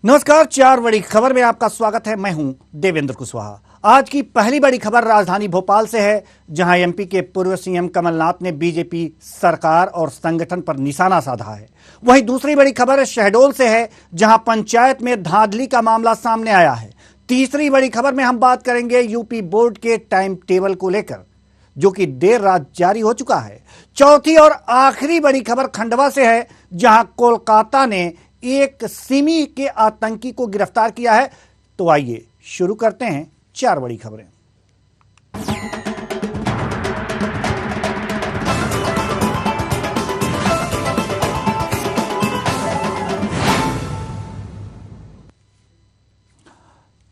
नमस्कार, चार बड़ी खबर में आपका स्वागत है। मैं हूं देवेंद्र कुशवाहा। आज की पहली बड़ी खबर राजधानी भोपाल से है, जहां एमपी के पूर्व सीएम कमलनाथ ने बीजेपी सरकार और संगठन पर निशाना साधा है। वहीं दूसरी बड़ी खबर शहडोल से है, जहां पंचायत में धांधली का मामला सामने आया है। तीसरी बड़ी खबर में हम बात करेंगे यूपी बोर्ड के टाइम टेबल को लेकर, जो कि देर रात जारी हो चुका है। चौथी और आखिरी बड़ी खबर खंडवा से है, जहां कोलकाता ने एक सिमी के आतंकी को गिरफ्तार किया है। तो आइए शुरू करते हैं चार बड़ी खबरें।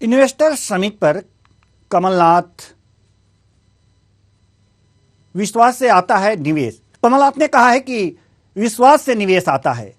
इन्वेस्टर समिट पर कमलनाथ विश्वास से आता है निवेश। कमलनाथ ने कहा है कि विश्वास से निवेश आता है।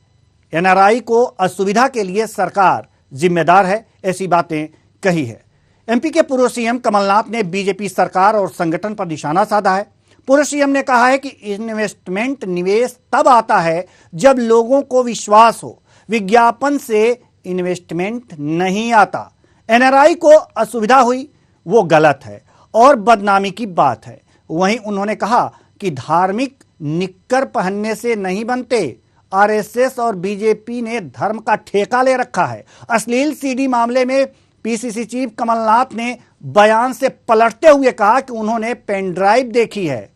एनआरआई को असुविधा के लिए सरकार जिम्मेदार है, ऐसी बातें कही है। एमपी के पूर्व सीएम कमलनाथ ने बीजेपी सरकार और संगठन पर निशाना साधा है। पूर्व सीएम ने कहा है कि इन्वेस्टमेंट निवेश तब आता है जब लोगों को विश्वास हो। विज्ञापन से इन्वेस्टमेंट नहीं आता। एनआरआई को असुविधा हुई वो गलत है और बदनामी की बात है। वहीं उन्होंने कहा कि धार्मिक निक्कर पहनने से नहीं बनते। आरएसएस और बीजेपी ने धर्म का ठेका ले रखा है। अश्लील सीडी मामले में पीसीसी चीफ कमलनाथ ने बयान से पलटते हुए कहा कि उन्होंने पेन ड्राइव देखी है।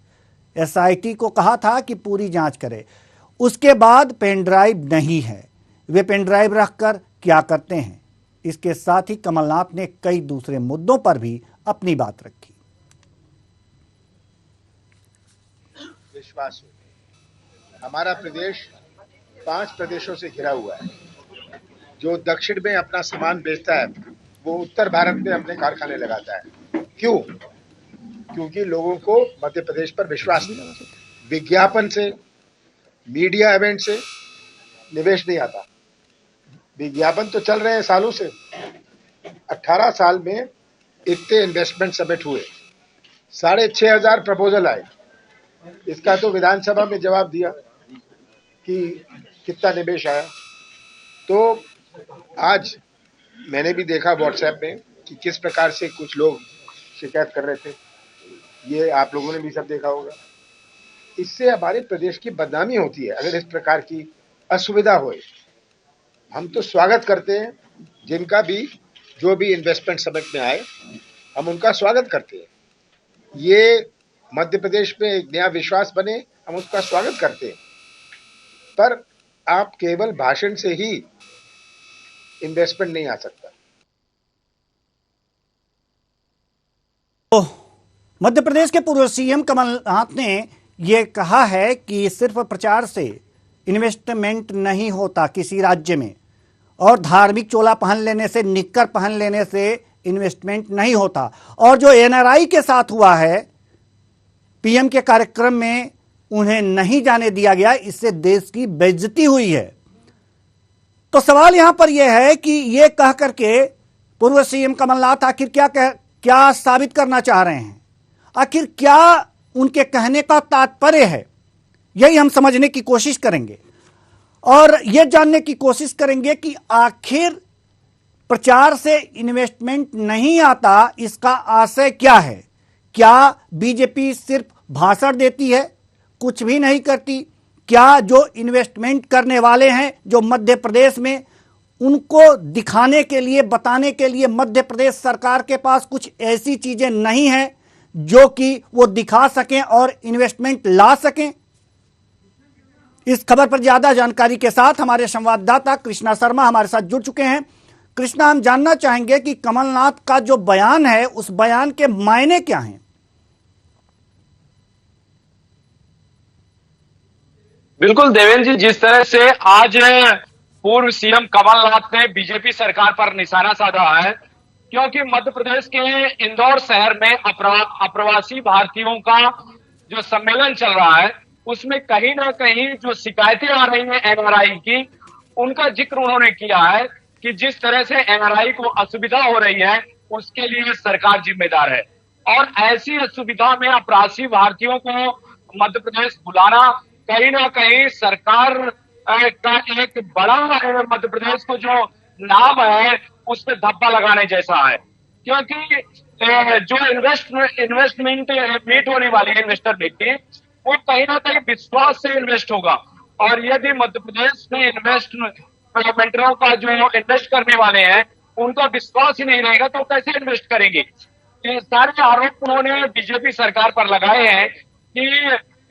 एसआईटी को कहा था कि पूरी जांच करे, उसके बाद पेन ड्राइव नहीं है। वे पेन ड्राइव रखकर क्या करते हैं? इसके साथ ही कमलनाथ ने कई दूसरे मुद्दों पर भी अपनी बात रखी। विश्वास हमारा प्रदेश 5 प्रदेशों से घिरा हुआ है। जो दक्षिण में अपना सामान बेचता है वो उत्तर भारत में अपने कारखाने लगाता है। क्यों? क्योंकि लोगों को मध्य प्रदेश पर विश्वास नहीं। विज्ञापन से, मीडिया इवेंट से निवेश नहीं आता। विज्ञापन तो चल रहे हैं सालों से। 18 साल में इतने इन्वेस्टमेंट समिट हुए, 6,500 प्रपोजल आए। इसका तो विधानसभा में जवाब दिया कि कितना निवेश आया। तो आज मैंने भी देखा व्हाट्सएप में कि किस प्रकार से कुछ लोग शिकायत कर रहे थे। ये आप लोगों ने भी सब देखा होगा। इससे हमारे प्रदेश की बदनामी होती है अगर इस प्रकार की असुविधा होए। हम तो स्वागत करते हैं जिनका भी, जो भी इन्वेस्टमेंट समिट में आए, हम उनका स्वागत करते हैं। ये मध्य प्रदेश में एक नया विश्वास बने, हम उसका स्वागत करते हैं। पर आप केवल भाषण से ही इन्वेस्टमेंट नहीं आ सकता। तो मध्य प्रदेश के पूर्व सीएम कमलनाथ ने यह कहा है कि सिर्फ प्रचार से इन्वेस्टमेंट नहीं होता किसी राज्य में, और धार्मिक चोला पहन लेने से, निक्कर पहन लेने से इन्वेस्टमेंट नहीं होता। और जो एनआरआई के साथ हुआ है, पीएम के कार्यक्रम में उन्हें नहीं जाने दिया गया, इससे देश की बेइज्जती हुई है। तो सवाल यहां पर यह है कि यह कह करके पूर्व सीएम कमलनाथ आखिर क्या साबित करना चाह रहे हैं? आखिर क्या उनके कहने का तात्पर्य है? यही हम समझने की कोशिश करेंगे और यह जानने की कोशिश करेंगे कि आखिर प्रचार से इन्वेस्टमेंट नहीं आता, इसका आशय क्या है? क्या बीजेपी सिर्फ भाषण देती है, कुछ भी नहीं करती? क्या जो इन्वेस्टमेंट करने वाले हैं जो मध्य प्रदेश में, उनको दिखाने के लिए, बताने के लिए मध्य प्रदेश सरकार के पास कुछ ऐसी चीजें नहीं हैं जो कि वो दिखा सकें और इन्वेस्टमेंट ला सकें? इस खबर पर ज्यादा जानकारी के साथ हमारे संवाददाता कृष्णा शर्मा हमारे साथ जुड़ चुके हैं। कृष्णा, हम जानना चाहेंगे कि कमलनाथ का जो बयान है, उस बयान के मायने क्या हैं? बिल्कुल देवेंद्र जी, जिस तरह से आज पूर्व सीएम कमलनाथ ने बीजेपी सरकार पर निशाना साधा है, क्योंकि मध्य प्रदेश के इंदौर शहर में अप्रवासी भारतीयों का जो सम्मेलन चल रहा है, उसमें कहीं ना कहीं जो शिकायतें आ रही हैं एनआरआई की, उनका जिक्र उन्होंने किया है कि जिस तरह से एनआरआई को असुविधा हो रही है उसके लिए सरकार जिम्मेदार है। और ऐसी असुविधा में अप्रवासी भारतीयों को मध्य प्रदेश बुलाना कहीं ना कहीं सरकार का एक बड़ा मध्य प्रदेश को जो नाम है उस पर धब्बा लगाने जैसा है। क्योंकि जो इन्वेस्टमेंट मीट होने वाली है इन्वेस्टर मीट की, वो कहीं ना कहीं विश्वास से इन्वेस्ट होगा। और यदि मध्य प्रदेश में इन्वेस्टमेंटरों का जो इन्वेस्ट करने वाले हैं उनका विश्वास ही नहीं रहेगा तो कैसे इन्वेस्ट करेंगे। ये सारे आरोप उन्होंने बीजेपी सरकार पर लगाए हैं कि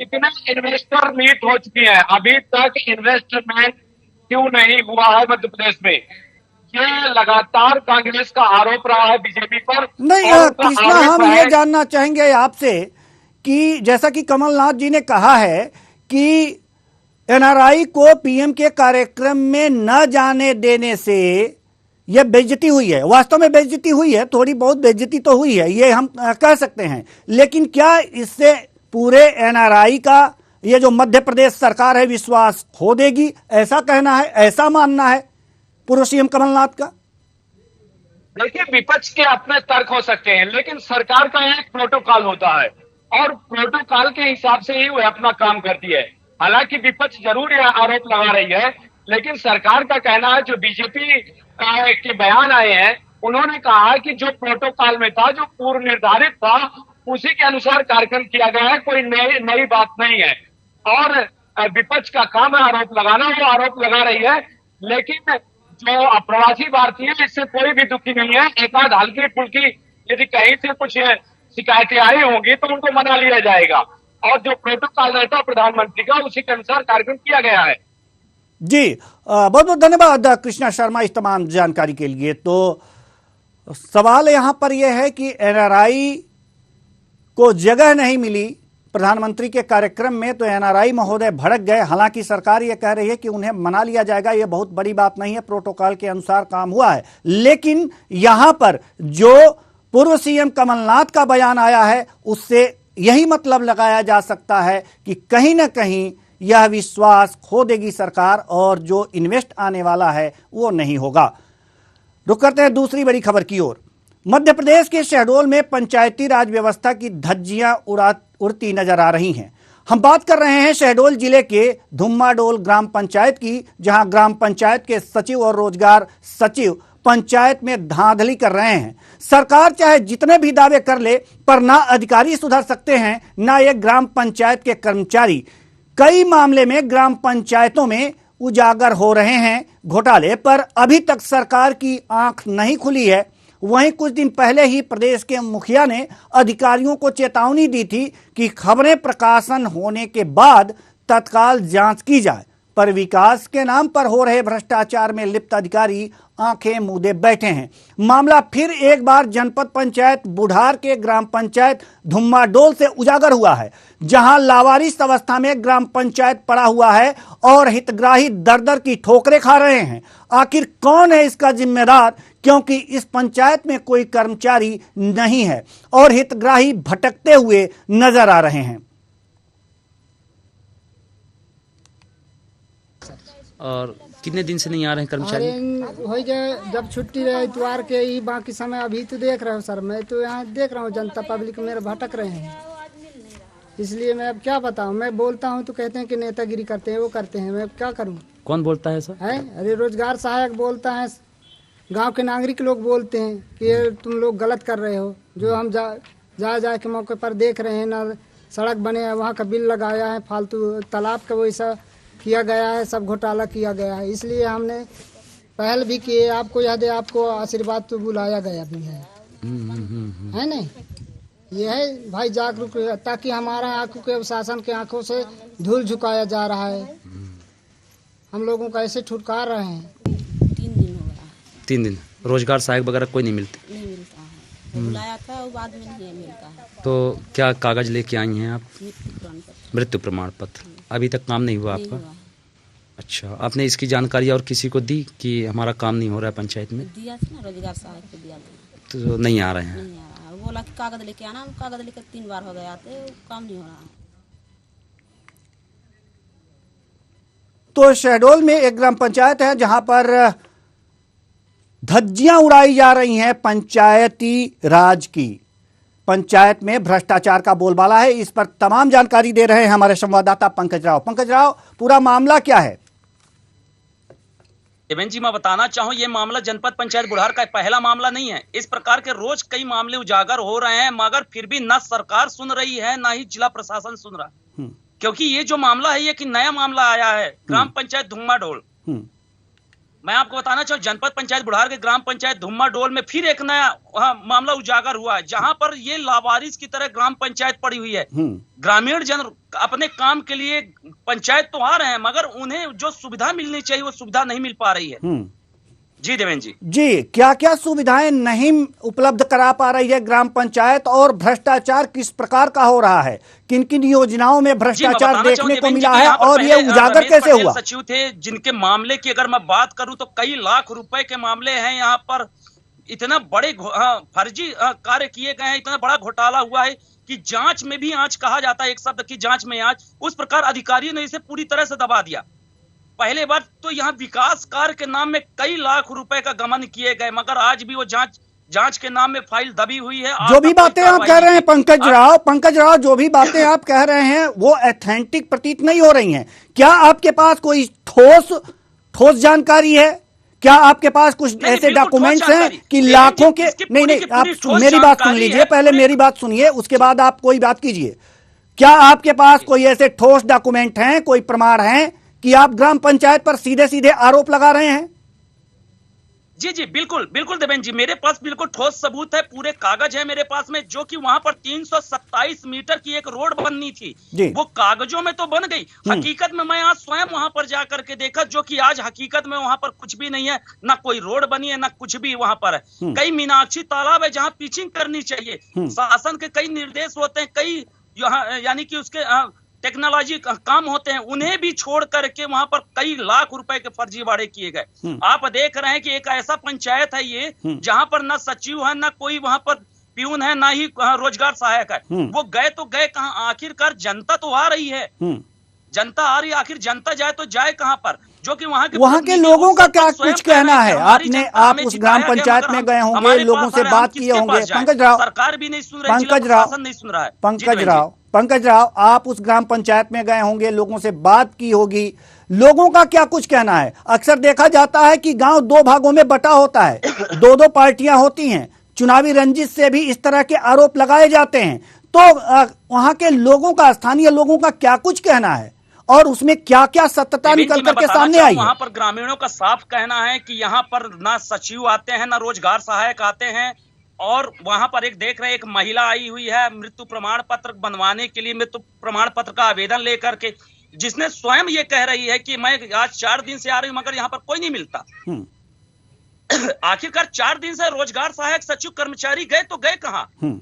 इतने इन्वेस्टर मीट हो चुकी है, अभी तक इन्वेस्टमेंट क्यों नहीं हुआ है मध्य प्रदेश में। ये लगातार कांग्रेस का आरोप रहा है बीजेपी पर। नहीं और उनका कृष्णा, आरोप हम है ये जानना चाहेंगे आपसे कि जैसा कि कमलनाथ जी ने कहा है कि एनआरआई को पीएम के कार्यक्रम में न जाने देने से यह बेइज्जती हुई है। वास्तव में बेइज्जती हुई है, थोड़ी बहुत बेइज्जती तो हुई है, ये हम कह सकते हैं। लेकिन क्या इससे पूरे एनआरआई का ये जो मध्य प्रदेश सरकार है विश्वास खो देगी, ऐसा कहना है, ऐसा मानना है पूर्व सीएम कमलनाथ का? देखिए, विपक्ष के अपने तर्क हो सकते हैं, लेकिन सरकार का एक प्रोटोकॉल होता है और प्रोटोकॉल के हिसाब से ही वह अपना काम करती है। हालांकि विपक्ष जरूर यह आरोप लगा रही है, लेकिन सरकार का कहना है, जो बीजेपी के बयान आए हैं, उन्होंने कहा कि जो प्रोटोकॉल में था, जो पूर्व निर्धारित था, उसी के अनुसार कार्यक्रम किया गया है, कोई नई बात नहीं है। और विपक्ष का काम है आरोप लगाना, वो आरोप लगा रही है। लेकिन जो अप्रवासी भारतीय है, इससे कोई भी दुखी नहीं है। एक आध हल्की फुल्की यदि कहीं से कुछ शिकायतें आई होंगी तो उनको मना लिया जाएगा, और जो प्रोटोकॉल रहता प्रधानमंत्री का उसी के अनुसार कार्यक्रम किया गया है। जी, बहुत बहुत धन्यवाद कृष्णा शर्मा इस तमाम जानकारी के लिए। तो सवाल यहां पर यह है कि एनआरआई को जगह नहीं मिली प्रधानमंत्री के कार्यक्रम में, तो एनआरआई महोदय भड़क गए। हालांकि सरकार यह कह रही है कि उन्हें मना लिया जाएगा, यह बहुत बड़ी बात नहीं है, प्रोटोकॉल के अनुसार काम हुआ है। लेकिन यहां पर जो पूर्व सीएम कमलनाथ का बयान आया है, उससे यही मतलब लगाया जा सकता है कि कहीं ना कहीं यह विश्वास खो देगी सरकार और जो इन्वेस्ट आने वाला है वो नहीं होगा। रुक करते हैं दूसरी बड़ी खबर की ओर। मध्य प्रदेश के शहडोल में पंचायती राज व्यवस्था की धज्जियां उड़ती नजर आ रही हैं। हम बात कर रहे हैं शहडोल जिले के धुम्माडोल ग्राम पंचायत की, जहां ग्राम पंचायत के सचिव और रोजगार सचिव पंचायत में धांधली कर रहे हैं। सरकार चाहे जितने भी दावे कर ले, पर ना अधिकारी सुधर सकते हैं, ना ये ग्राम पंचायत के कर्मचारी। कई मामले में ग्राम पंचायतों में उजागर हो रहे हैं घोटाले, पर अभी तक सरकार की आंख नहीं खुली है। वहीं कुछ दिन पहले ही प्रदेश के मुखिया ने अधिकारियों को चेतावनी दी थी कि खबरें प्रकाशन होने के बाद तत्काल जांच की जाए, पर विकास के नाम पर हो रहे भ्रष्टाचार में लिप्त अधिकारी आंखें मूंदे बैठे हैं। मामला फिर एक बार जनपद पंचायत बुढ़ार के ग्राम पंचायत धुम्माडोल से उजागर हुआ है, जहां लावारिस अवस्था में ग्राम पंचायत पड़ा हुआ है और हितग्राही दर दर की ठोकरें खा रहे हैं। आखिर कौन है इसका जिम्मेदार, क्योंकि इस पंचायत में कोई कर्मचारी नहीं है और हितग्राही भटकते हुए नजर आ रहे हैं। और कितने दिन से नहीं आ रहे हैं कर्मचारी? हो गए, जब छुट्टी रहे इतवार के ही, बाकी समय अभी तो देख रहे हो सर, मैं तो यहाँ देख रहा हूँ जनता पब्लिक मेरे भटक रहे हैं। इसलिए मैं अब क्या बताऊँ, मैं बोलता हूँ तो कहते हैं कि नेतागिरी करते हैं, वो करते हैं, मैं अब क्या करूँ। कौन बोलता है सर? है, अरे रोजगार सहायक बोलता है, गांव के नागरिक लोग बोलते हैं कि ये तुम लोग गलत कर रहे हो। जो हम जा के मौके पर देख रहे हैं ना, सड़क बने हैं, वहाँ का बिल लगाया है, फालतू तालाब का वैसा किया गया है, सब घोटाला किया गया है। इसलिए हमने पहल भी की है, आपको याद है, आपको आशीर्वाद तो बुलाया गया भी है नहीं? ये है भाई जागरूक, ताकि हमारा आंखों के शासन के आंखों से धूल झुकाया जा रहा है। हम लोगों का ऐसे ठुटकार रहे हैं। 3 दिन हो रहा है। 3 दिन रोजगार सहायक वगैरह कोई नहीं मिलते? नहीं मिलता है, बुलाया था वो बाद में नहीं मिलता है। तो क्या कागज लेके आई हैं आप? मृत्यु प्रमाण पत्र। मृत्यु प्रमाण पत्र अभी तक काम नहीं हुआ आपका? नहीं हुआ। अच्छा, आपने इसकी जानकारी और किसी को दी कि हमारा काम नहीं हो रहा है पंचायत में? दिया था ना, रोजगार सहायक को दिया था। तो नहीं आ रहे हैं? नहीं आ रहा, वो बोला कि कागज लेके आना, हम कागज लेकर 3 बार हो गया थे, काम नहीं हो रहा। तो शहडोल में एक ग्राम पंचायत है जहां पर धज्जियां उड़ाई जा रही हैं पंचायती राज की। पंचायत में भ्रष्टाचार का बोलबाला है। इस पर तमाम जानकारी दे रहे हैं हमारे संवाददाता पंकज राव। पंकज राव, पूरा मामला क्या है? देवेंद्र जी, मैं बताना चाहूँ, ये मामला जनपद पंचायत बुढ़ार का पहला मामला नहीं है। इस प्रकार के रोज कई मामले उजागर हो रहे हैं, मगर फिर भी न सरकार सुन रही है, ना ही जिला प्रशासन सुन रहा है। क्योंकि ये जो मामला है, ये कि नया मामला आया है ग्राम पंचायत धुम्मा डोल। मैं आपको बताना चाहूँ, जनपद पंचायत बुढ़ार के ग्राम पंचायत धुम्मा डोल में फिर एक नया मामला उजागर हुआ है, जहां पर ये लावारिस की तरह ग्राम पंचायत पड़ी हुई है। ग्रामीण जन अपने काम के लिए पंचायत तो आ रहे हैं, मगर उन्हें जो सुविधा मिलनी चाहिए वो सुविधा नहीं मिल पा रही है। जी देवेंद्र जी, क्या क्या सुविधाएं नहीं उपलब्ध करा पा रही है ग्राम पंचायत, और भ्रष्टाचार किस प्रकार का हो रहा है? किन किन योजनाओं में भ्रष्टाचार देखने को मिला है, और ये उजागर कैसे हुआ? सचिव थे जिनके मामले की अगर मैं बात करूं तो कई लाख रुपए के मामले हैं। यहाँ पर इतना बड़े फर्जी कार्य किए गए हैं, इतना बड़ा घोटाला हुआ है कि जांच में भी आंच कहा जाता है, एक शब्द की जांच में आंच। उस प्रकार अधिकारियों ने इसे पूरी तरह से दबा दिया। पहले बार तो यहाँ विकास कार्य के नाम में कई लाख रुपए का गमन किए गए, मगर आज भी वो जांच के नाम में फाइल दबी हुई है। जो भी बातें आप कह रहे हैं पंकज राव, जो भी बातें आप कह रहे हैं वो ऑथेंटिक प्रतीत नहीं हो रही हैं। क्या आपके पास कोई ठोस जानकारी है? क्या आपके पास कुछ ऐसे डॉक्यूमेंट्स हैं कि लाखों के नहीं, आप मेरी बात सुन लीजिए, पहले मेरी बात सुनिए, उसके बाद आप कोई बात कीजिए। क्या आपके पास कोई ऐसे ठोस डॉक्यूमेंट हैं, कोई प्रमाण हैं कि आप ग्राम पंचायत पर सीधे सीधे आरोप लगा रहे हैं? जी जी, बिल्कुल बिल्कुल देवेंद्र जी, मेरे पास बिल्कुल ठोस सबूत है, पूरे कागज है मेरे पास में, जो कि वहां पर 327 मीटर की एक रोड बननी थी, वो कागजों में तो बन गई, हकीकत में मैं आज स्वयं वहां पर जाकर के देखा, जो कि आज हकीकत में वहां पर कुछ भी नहीं है, ना कोई रोड बनी है, ना कुछ भी वहां पर है। कई मीनाक्षी तालाब है जहां पिचिंग करनी चाहिए, शासन के कई निर्देश होते हैं, कई यानी कि उसके टेक्नोलॉजी काम होते हैं, उन्हें भी छोड़ करके वहां पर कई लाख रुपए के फर्जीवाड़े किए गए। आप देख रहे हैं कि एक ऐसा पंचायत है ये जहां पर ना सचिव है, ना कोई वहां पर प्यून है, ना ही रोजगार सहायक है। वो गए तो गए कहां? आखिरकार जनता तो आ रही है, जनता आ रही है, आखिर जनता जाए तो जाए कहां पर? जो कि वहां के लोगों का क्या कुछ कहना है? आप उस ग्राम पंचायत में गए होंगे, लोगों से बात किए होंगे। सरकार भी नहीं सुन रही, प्रशासन नहीं सुन रहा है। पंकज राव, आप उस ग्राम पंचायत में गए होंगे, लोगों से बात की होगी, लोगों का क्या कुछ कहना है? अक्सर देखा जाता है कि गांव दो भागों में बटा होता है, दो पार्टियां होती हैं, चुनावी रंजिश से भी इस तरह के आरोप लगाए जाते हैं। तो वहां के लोगों का, स्थानीय लोगों का क्या कुछ कहना है, और उसमें क्या क्या सत्यता निकल करके सामने आई? वहां पर ग्रामीणों का साफ कहना है कि यहाँ पर ना सचिव आते हैं, ना रोजगार सहायक आते हैं, और वहां पर एक देख रहे, एक महिला आई हुई है मृत्यु प्रमाण पत्र बनवाने के लिए, मृत्यु प्रमाण पत्र का आवेदन लेकर के, जिसने स्वयं ये कह रही है कि मैं आज 4 दिन से आ रही हूं, मगर यहाँ पर कोई नहीं मिलता। आखिरकार 4 दिन से रोजगार सहायक सचिव कर्मचारी गए तो गए कहां?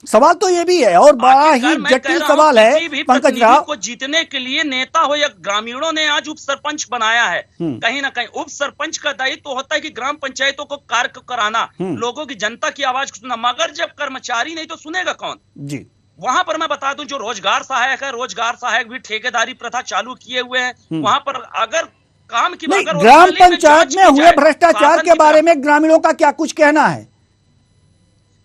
सवाल तो ये भी है, और बड़ा ही जटिल सवाल है पंकज राव। को जीतने के लिए नेता हो या ग्रामीणों ने आज उप सरपंच बनाया है, कहीं ना कहीं उप सरपंच का दायित्व तो होता है कि ग्राम पंचायतों को कार्य कराना, लोगों की, जनता की आवाज को सुनना, मगर जब कर्मचारी नहीं तो सुनेगा कौन? जी, वहां पर मैं बता दूं, जो रोजगार सहायक है, रोजगार सहायक भी ठेकेदारी प्रथा चालू किए हुए हैं। वहां पर अगर काम की ग्राम पंचायत में हुए भ्रष्टाचार के बारे में ग्रामीणों का क्या कुछ कहना है?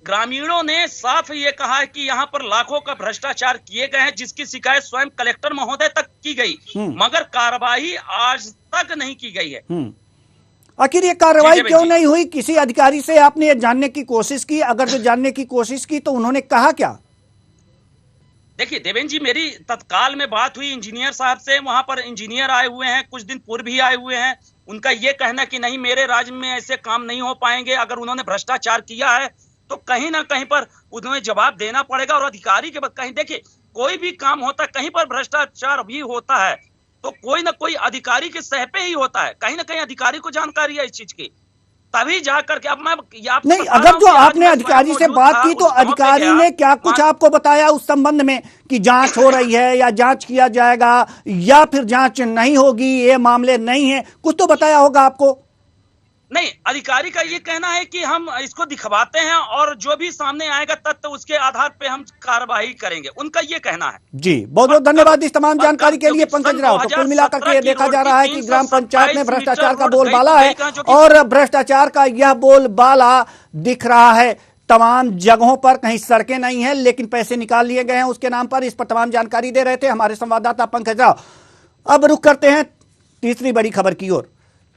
ग्रामीणों ने साफ ये कहा है कि यहाँ पर लाखों का भ्रष्टाचार किए गए हैं, जिसकी शिकायत स्वयं कलेक्टर महोदय तक की गई, मगर कार्रवाई आज तक नहीं की गई है। आखिर ये कार्रवाई क्यों नहीं हुई? किसी अधिकारी से आपने ये जानने की कोशिश की? अगर जो जानने की कोशिश की तो उन्होंने कहा क्या? देखिए देवेंद्र जी, मेरी तत्काल में बात हुई इंजीनियर साहब से, वहां पर इंजीनियर आए हुए हैं, कुछ दिन पूर्व भी आए हुए हैं। उनका ये कहना कि नहीं, मेरे राज्य में ऐसे काम नहीं हो पाएंगे, अगर उन्होंने भ्रष्टाचार किया है तो कहीं ना कहीं पर उन्हें जवाब देना पड़ेगा। और अधिकारी के बाद कहीं, देखिए कोई भी काम होता है, कहीं पर भ्रष्टाचार भी होता है तो कोई ना कोई अधिकारी के सह पे ही होता है, कहीं ना कहीं अधिकारी को जानकारी है इस चीज की, तभी जाकर के। अब मैं नहीं, अगर जो आपने अधिकारी से बात की तो अधिकारी ने क्या कुछ आपको बताया उस संबंध में कि जांच हो रही है, या जांच किया जाएगा, या फिर जांच नहीं होगी, ये मामले नहीं है, कुछ तो बताया होगा आपको? नहीं, अधिकारी का ये कहना है कि हम इसको दिखवाते हैं और जो भी सामने आएगा तथ्य उसके आधार पे हम कार्रवाई करेंगे, उनका ये कहना है। जी, बहुत बहुत धन्यवाद इस तमाम जानकारी के लिए पंकज राव। तो कुल मिलाकर के ये देखा जा रहा है कि ग्राम पंचायत में भ्रष्टाचार का बोलबाला है, और भ्रष्टाचार का यह बोलबाला दिख रहा है तमाम जगहों पर। कहीं सड़कें नहीं है लेकिन पैसे निकाल लिए गए हैं उसके नाम पर। इस पर तमाम जानकारी दे रहे थे हमारे संवाददाता पंकज राव। अब रुख करते हैं तीसरी बड़ी खबर की ओर।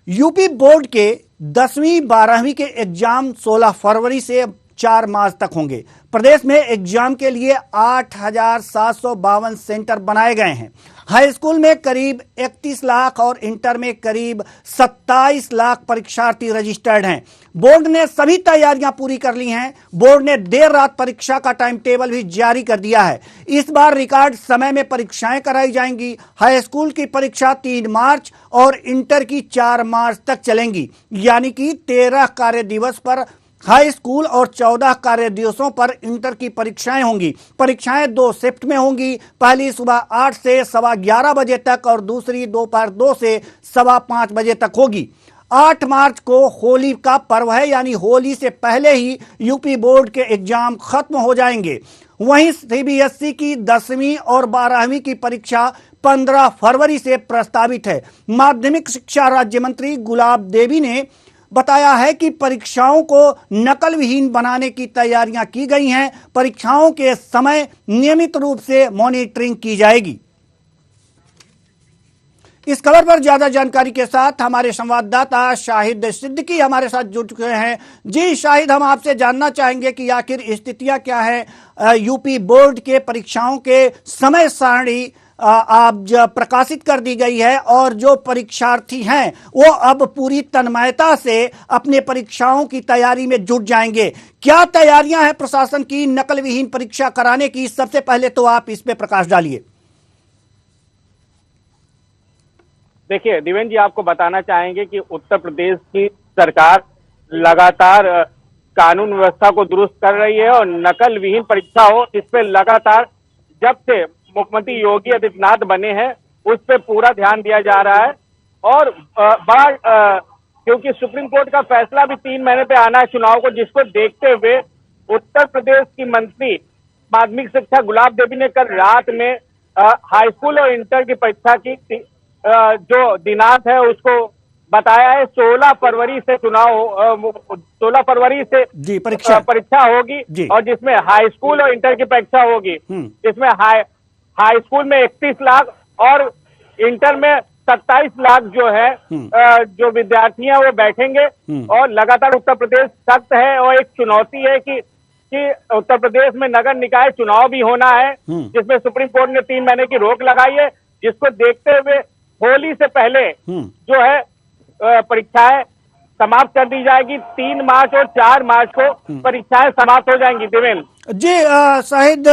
यूपी बोर्ड के 10वीं 12वीं के एग्जाम 16 फरवरी से 4 मार्च तक होंगे। प्रदेश में एग्जाम के लिए 8,752 सेंटर बनाए गए हैं। हाई स्कूल में करीब 31 लाख और इंटर में करीब 27 लाख परीक्षार्थी रजिस्टर्ड हैं। बोर्ड ने सभी तैयारियां पूरी कर ली हैं। बोर्ड ने देर रात परीक्षा का टाइम टेबल भी जारी कर दिया है। इस बार रिकॉर्ड समय में परीक्षाएं कराई जाएंगी। हाई स्कूल की परीक्षा 3 मार्च और इंटर की 4 मार्च तक चलेंगी, यानी कि 13 कार्य दिवस पर हाई स्कूल और 14 कार्य दिवसों पर इंटर की परीक्षाएं होंगी। परीक्षाएं 2 शिफ्ट में होंगी। पहली सुबह 8 से 11:15 बजे तक और दूसरी दोपहर 2 से 5:15 बजे तक होगी। 8 मार्च को होली का पर्व है, यानी होली से पहले ही यूपी बोर्ड के एग्जाम खत्म हो जाएंगे। वहीं सीबीएसई की 10वीं और 12वीं की परीक्षा 15 फरवरी से प्रस्तावित है। माध्यमिक शिक्षा राज्य मंत्री गुलाब देवी ने बताया है कि परीक्षाओं को नकल विहीन बनाने की तैयारियां की गई हैं। परीक्षाओं के समय नियमित रूप से मॉनिटरिंग की जाएगी। इस खबर पर ज्यादा जानकारी के साथ हमारे संवाददाता शाहिद सिद्दीकी हमारे साथ जुड़ चुके हैं। जी शाहिद, हम आपसे जानना चाहेंगे कि आखिर स्थितियां क्या है। यूपी बोर्ड के परीक्षाओं के समय सारणी आप प्रकाशित कर दी गई है और जो परीक्षार्थी हैं वो अब पूरी तन्मयता से अपने परीक्षाओं की तैयारी में जुट जाएंगे। क्या तैयारियां हैं प्रशासन की नकल विहीन परीक्षा कराने की? सबसे पहले तो आप इस पे प्रकाश डालिए। देखिए दिवेन जी, आपको बताना चाहेंगे कि उत्तर प्रदेश की सरकार लगातार कानून व्यवस्था को दुरुस्त कर रही है और नकल विहीन परीक्षा हो, इस पे लगातार जब से मुख्यमंत्री योगी आदित्यनाथ बने हैं उस पे पूरा ध्यान दिया जा रहा है। और क्योंकि सुप्रीम कोर्ट का फैसला भी 3 महीने पे आना है चुनाव को, जिसको देखते हुए उत्तर प्रदेश की मंत्री माध्यमिक शिक्षा गुलाब देवी ने कल रात में हाई स्कूल और इंटर की परीक्षा की जो दिनांक है उसको बताया है 16 फरवरी से 16 फरवरी से जी परीक्षा होगी और जिसमें हाई स्कूल और इंटर की परीक्षा होगी। इसमें हाई स्कूल में 31 लाख और इंटर में 27 लाख जो है जो विद्यार्थी हैं वो बैठेंगे। और लगातार उत्तर प्रदेश सख्त है और एक चुनौती है कि उत्तर प्रदेश में नगर निकाय चुनाव भी होना है, जिसमें सुप्रीम कोर्ट ने 3 महीने की रोक लगाई है, जिसको देखते हुए होली से पहले जो है परीक्षाएं समाप्त कर दी जाएगी। 3 मार्च और 4 मार्च को परीक्षाएं समाप्त हो जाएंगी। देवेंद्र जी, शाहिद,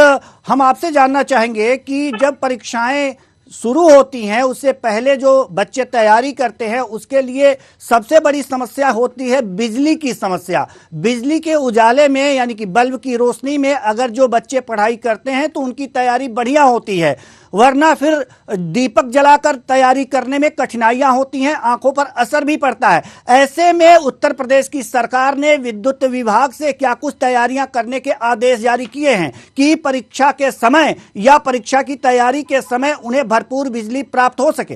हम आपसे जानना चाहेंगे कि जब परीक्षाएं शुरू होती हैं उससे पहले जो बच्चे तैयारी करते हैं उसके लिए सबसे बड़ी समस्या होती है बिजली की समस्या। बिजली के उजाले में यानी कि बल्ब की रोशनी में अगर जो बच्चे पढ़ाई करते हैं तो उनकी तैयारी बढ़िया होती है, वरना फिर दीपक जलाकर तैयारी करने में कठिनाइयां होती हैं, आंखों पर असर भी पड़ता है। ऐसे में उत्तर प्रदेश की सरकार ने विद्युत विभाग से क्या कुछ तैयारियां करने के आदेश जारी किए हैं कि परीक्षा के समय या परीक्षा की तैयारी के समय उन्हें भरपूर बिजली प्राप्त हो सके?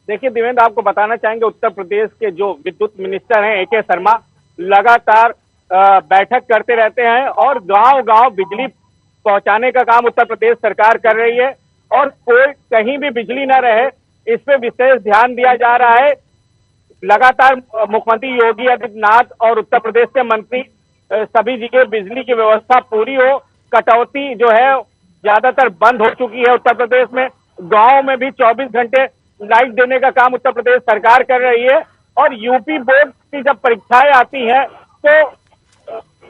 देखिए देवेंद्र, आपको बताना चाहेंगे उत्तर प्रदेश के जो विद्युत मिनिस्टर हैं AK शर्मा लगातार बैठक करते रहते हैं और गांव-गांव बिजली पहुंचाने का काम उत्तर प्रदेश सरकार कर रही है और कोई कहीं भी बिजली न रहे इस पे विशेष ध्यान दिया जा रहा है। लगातार मुख्यमंत्री योगी आदित्यनाथ और उत्तर प्रदेश के मंत्री सभी जगह बिजली की व्यवस्था पूरी हो। कटौती जो है ज्यादातर बंद हो चुकी है उत्तर प्रदेश में। गांव में भी 24 घंटे लाइट देने का काम उत्तर प्रदेश सरकार कर रही है। और यूपी बोर्ड की जब परीक्षाएं आती हैं तो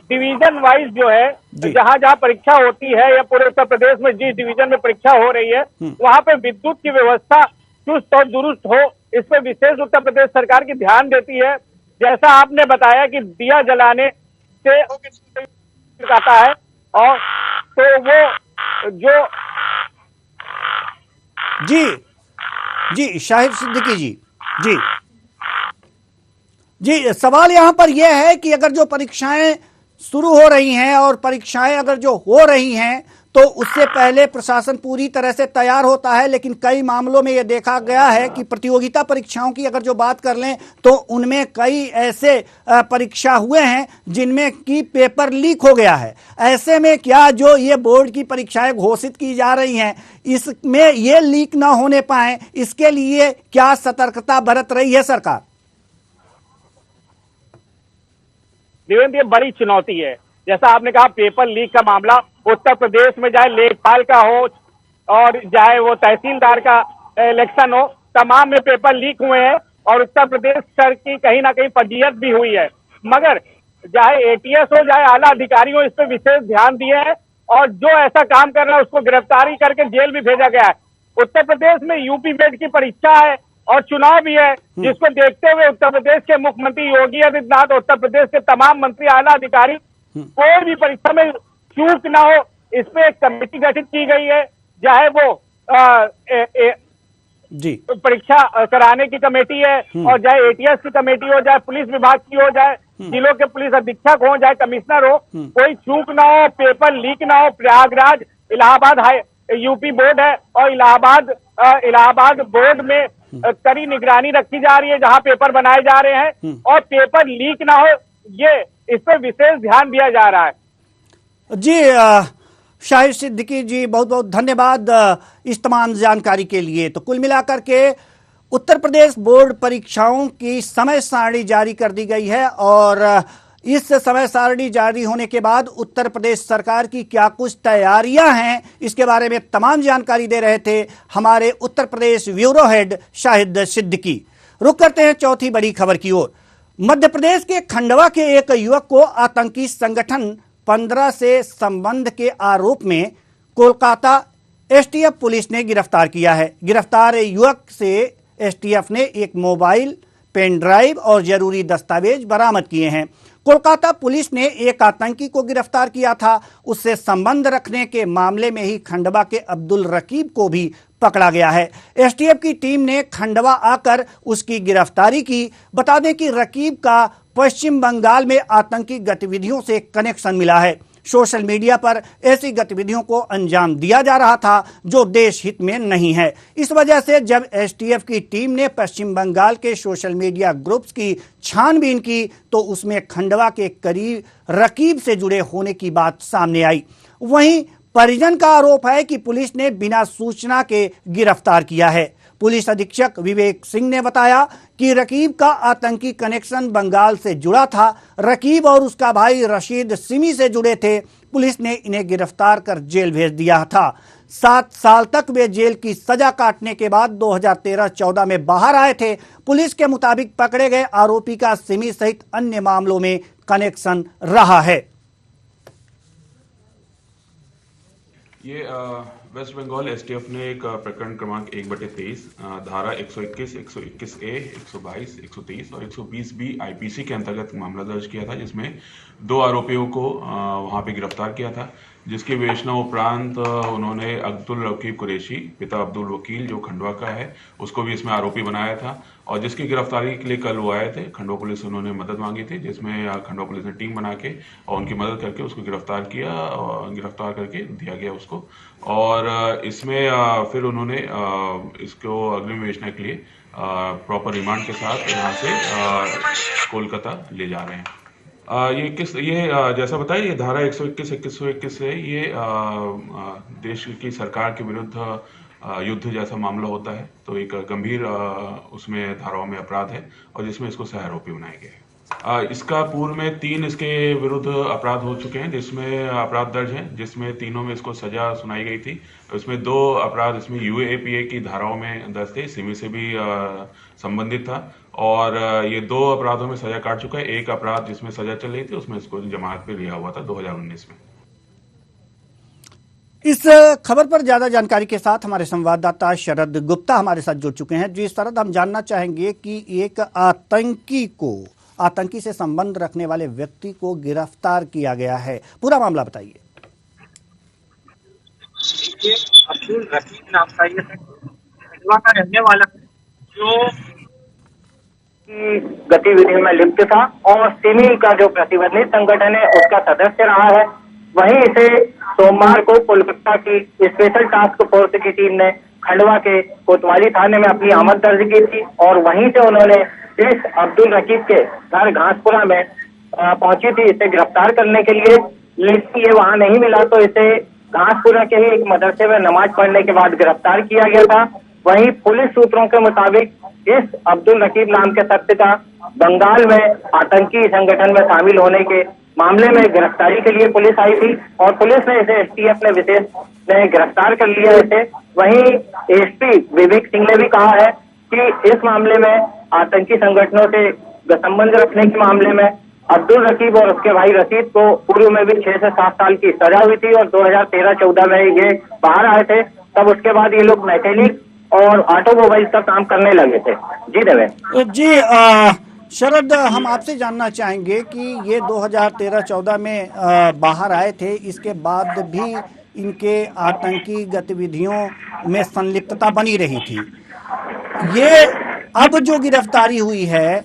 डिवीजन वाइज जो है जहां जहां परीक्षा होती है या पूरे उत्तर प्रदेश में जिस डिवीजन में परीक्षा हो रही है वहां पे विद्युत की व्यवस्था चुस्त और दुरुस्त हो, इस पे विशेष उत्तर प्रदेश सरकार की ध्यान देती है। जैसा आपने बताया कि दिया जलाने से आता है और तो वो जो जी शाहिद सिद्दीकी जी, सवाल यहां पर यह है कि अगर जो परीक्षाएं शुरू हो रही हैं और परीक्षाएं अगर जो हो रही हैं तो उससे पहले प्रशासन पूरी तरह से तैयार होता है, लेकिन कई मामलों में यह देखा गया है कि प्रतियोगिता परीक्षाओं की अगर जो बात कर लें तो उनमें कई ऐसे परीक्षा हुए हैं जिनमें कि पेपर लीक हो गया है। ऐसे में क्या जो ये बोर्ड की परीक्षाएं घोषित की जा रही हैं इसमें ये लीक ना होने पाए, इसके लिए क्या सतर्कता बरत रही है सरकार? देवेंद्र, ये बड़ी चुनौती है। जैसा आपने कहा पेपर लीक का मामला उत्तर प्रदेश में चाहे लेखपाल का हो और चाहे वो तहसीलदार का इलेक्शन हो, तमाम में पेपर लीक हुए हैं और उत्तर प्रदेश सर की कहीं ना कहीं फजीहत भी हुई है। मगर चाहे एटीएस हो चाहे आला अधिकारी हो, इस पर विशेष ध्यान दिए हैं और जो ऐसा काम कर रहा है उसको गिरफ्तारी करके जेल भी भेजा गया है। उत्तर प्रदेश में यूपी बेड की परीक्षा है और चुनाव भी है, जिसको देखते हुए उत्तर प्रदेश के मुख्यमंत्री योगी आदित्यनाथ, उत्तर प्रदेश के तमाम मंत्री, आला अधिकारी कोई भी परीक्षा में चूक ना हो, इस पे एक कमेटी गठित की गई है। चाहे वो जी परीक्षा कराने की कमेटी है और चाहे एटीएस की कमेटी हो, चाहे पुलिस विभाग की हो, चाहे जिलों के पुलिस अधीक्षक हो, चाहे कमिश्नर हो, कोई चूक ना हो, पेपर लीक ना हो। प्रयागराज इलाहाबाद यूपी बोर्ड है और इलाहाबाद बोर्ड में कड़ी निगरानी रखी जा रही है जहां पेपर बनाए जा रहे हैं और पेपर लीक ना हो, ये इस पर विशेष ध्यान दिया जा रहा है। जी शाहिद सिद्दीकी जी, बहुत बहुत धन्यवाद इस तमाम जानकारी के लिए। तो कुल मिलाकर के उत्तर प्रदेश बोर्ड परीक्षाओं की समय सारणी जारी कर दी गई है और इस समय सारणी जारी होने के बाद उत्तर प्रदेश सरकार की क्या कुछ तैयारियां हैं इसके बारे में तमाम जानकारी दे रहे थे हमारे उत्तर प्रदेश ब्यूरो हेड शाहिद सिद्दीकी। रुक करते हैं चौथी बड़ी खबर की ओर। मध्य प्रदेश के खंडवा के एक युवक को आतंकी संगठन 15 से संबंध के आरोप में कोलकाता एसटीएफ पुलिस ने गिरफ्तार किया है। गिरफ्तार युवक से एसटीएफ ने एक मोबाइल, पेन ड्राइव और जरूरी दस्तावेज बरामद किए हैं। कोलकाता पुलिस ने एक आतंकी को गिरफ्तार किया था। उससे संबंध रखने के मामले में ही खंडवा के अब्दुल रकीब को भी पकड़ा गया है। एसटीएफ की टीम ने खंडवा आकर उसकी गिरफ्तारी की। बता दें कि रकीब का पश्चिम बंगाल में आतंकी गतिविधियों से कनेक्शन मिला है। सोशल मीडिया पर ऐसी गतिविधियों को अंजाम दिया जा रहा था जो देश हित में नहीं है। इस वजह से जब एसटीएफ की टीम ने पश्चिम बंगाल के सोशल मीडिया ग्रुप्स की छानबीन की तो उसमें खंडवा के करीब रकीब से जुड़े होने की बात सामने आई। वहीं परिजन का आरोप है कि पुलिस ने बिना सूचना के गिरफ्तार किया है। पुलिस अधीक्षक विवेक सिंह ने बताया कि रकीब का आतंकी कनेक्शन बंगाल से जुड़ा था। रकीब और उसका भाई रशीद सिमी से जुड़े थे। पुलिस ने इन्हें गिरफ्तार कर जेल भेज दिया था। 7 साल तक वे जेल की सजा काटने के बाद 2013-14 में बाहर आए थे। पुलिस के मुताबिक पकड़े गए आरोपी का सिमी सहित अन्य मामलों में कनेक्शन रहा है। ये वेस्ट बंगाल एसटीएफ ने एक प्रकरण क्रमांक 1/23 धारा 121, 121A, 122, 130 और 120B आईपीसी के अंतर्गत मामला दर्ज किया था, जिसमें 2 आरोपियों को वहां पे गिरफ्तार किया था, जिसकी विवेचना उपरांत उन्होंने अब्दुल रकीब कुरैशी, पिता अब्दुल वकील जो खंडवा का है, उसको भी इसमें आरोपी बनाया था और जिसकी गिरफ्तारी के लिए कल वो आए थे। खंडवा पुलिस से उन्होंने मदद मांगी थी, जिसमें खंडवा पुलिस ने टीम बना के और उनकी मदद करके उसको गिरफ्तार किया और गिरफ्तार करके दिया गया उसको। और इसमें फिर उन्होंने इसको अग्रिम विवेचना के लिए प्रॉपर रिमांड के साथ यहाँ से कोलकाता ले जा रहे हैं। ये जैसा बताया, ये धारा 121 से ये देश की सरकार के विरुद्ध युद्ध जैसा मामला होता है, तो एक गंभीर उसमें धाराओं में अपराध है और जिसमें इसको सह आरोपी बनाया गया है। इसका पूर्व में 3 इसके विरुद्ध अपराध हो चुके हैं, जिसमें अपराध दर्ज हैं, जिसमें तीनों में इसको सजा सुनाई गई थी। इसमें 2 अपराध इसमें यूएपीए की धाराओं में दर्ज थे, सिमी से भी संबंधित था और ये 2 अपराधों में सजा काट चुका है। एक अपराध जिसमें सजा चल रही थी उसमें इसको जमानत पे लिया हुआ था 2019 में। इस खबर पर ज्यादा जानकारी के साथ हमारे संवाददाता शरद गुप्ता हमारे साथ जुड़ चुके हैं। जी शरद, हम जानना चाहेंगे कि एक आतंकी से संबंध रखने वाले व्यक्ति को गिरफ्तार किया गया है, पूरा मामला बताइए। ये अब्दुल रकीब नाम का ये खंडवा का रहने वाला है, जो की गतिविधि में लिप्त था और सिमी का जो प्रतिबंधित संगठन है उसका सदस्य रहा है। वहीं इसे सोमवार को कोलकाता की स्पेशल टास्क फोर्स की टीम ने खंडवा के कोतवाली थाने में अपनी आमद दर्ज की थी और वहीं से उन्होंने इस अब्दुल रकीब के घर घासपुरा में पहुंची थी इसे गिरफ्तार करने के लिए, लेकिन ये वहां नहीं मिला तो इसे घासपुरा के ही एक मदरसे में नमाज पढ़ने के बाद गिरफ्तार किया गया था। वहीं पुलिस सूत्रों के मुताबिक इस अब्दुल रकीब नाम के शख्स का बंगाल में आतंकी संगठन में शामिल होने के मामले में गिरफ्तारी के लिए पुलिस आई थी और पुलिस ने इसे एसटीएफ ने गिरफ्तार कर लिया इसे। वहीं एसपी विवेक सिंह ने भी कहा है कि इस मामले में आतंकी संगठनों से संबंध रखने के मामले में अब्दुल रकीब और उसके भाई रशीद को पूर्व में भी 6 से 7 साल की सजा हुई थी और 2013-14 में ये बाहर आए थे। तब उसके बाद ये लोग मैकेनिक और ऑटोमोबाइल का काम करने लगे थे। जी देवेंद्र जी शरद, हम आपसे जानना चाहेंगे कि ये 2013-14 में बाहर आए थे, इसके बाद भी इनके आतंकी गतिविधियों में संलिप्तता बनी रही थी। ये अब जो गिरफ्तारी हुई है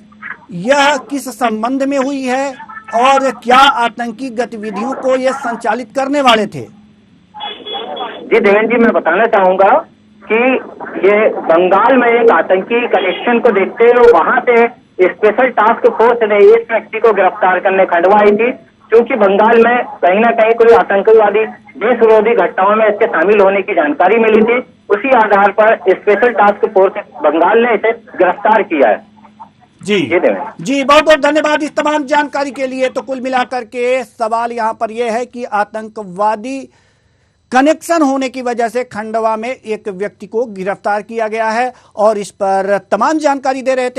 यह किस संबंध में हुई है और क्या आतंकी गतिविधियों को ये संचालित करने वाले थे? जी देवेंद्र जी, मैं बताना चाहूंगा कि ये बंगाल में एक आतंकी कनेक्शन को देखते हुए वहां से स्पेशल टास्क फोर्स ने इस व्यक्ति को गिरफ्तार करने खंडवा आई थी, क्योंकि बंगाल में कहीं ना कहीं कोई आतंकवादी देश विरोधी घटनाओं में इसके शामिल होने की जानकारी मिली थी। उसी आधार पर स्पेशल टास्क फोर्स बंगाल ने इसे गिरफ्तार किया है। जी बहुत बहुत धन्यवाद इस तमाम जानकारी के लिए। तो कुल मिलाकर के सवाल यहाँ पर यह है कि आतंकवादी कनेक्शन होने की वजह से खंडवा में एक व्यक्ति को गिरफ्तार किया गया है और इस पर तमाम जानकारी दे रहे थे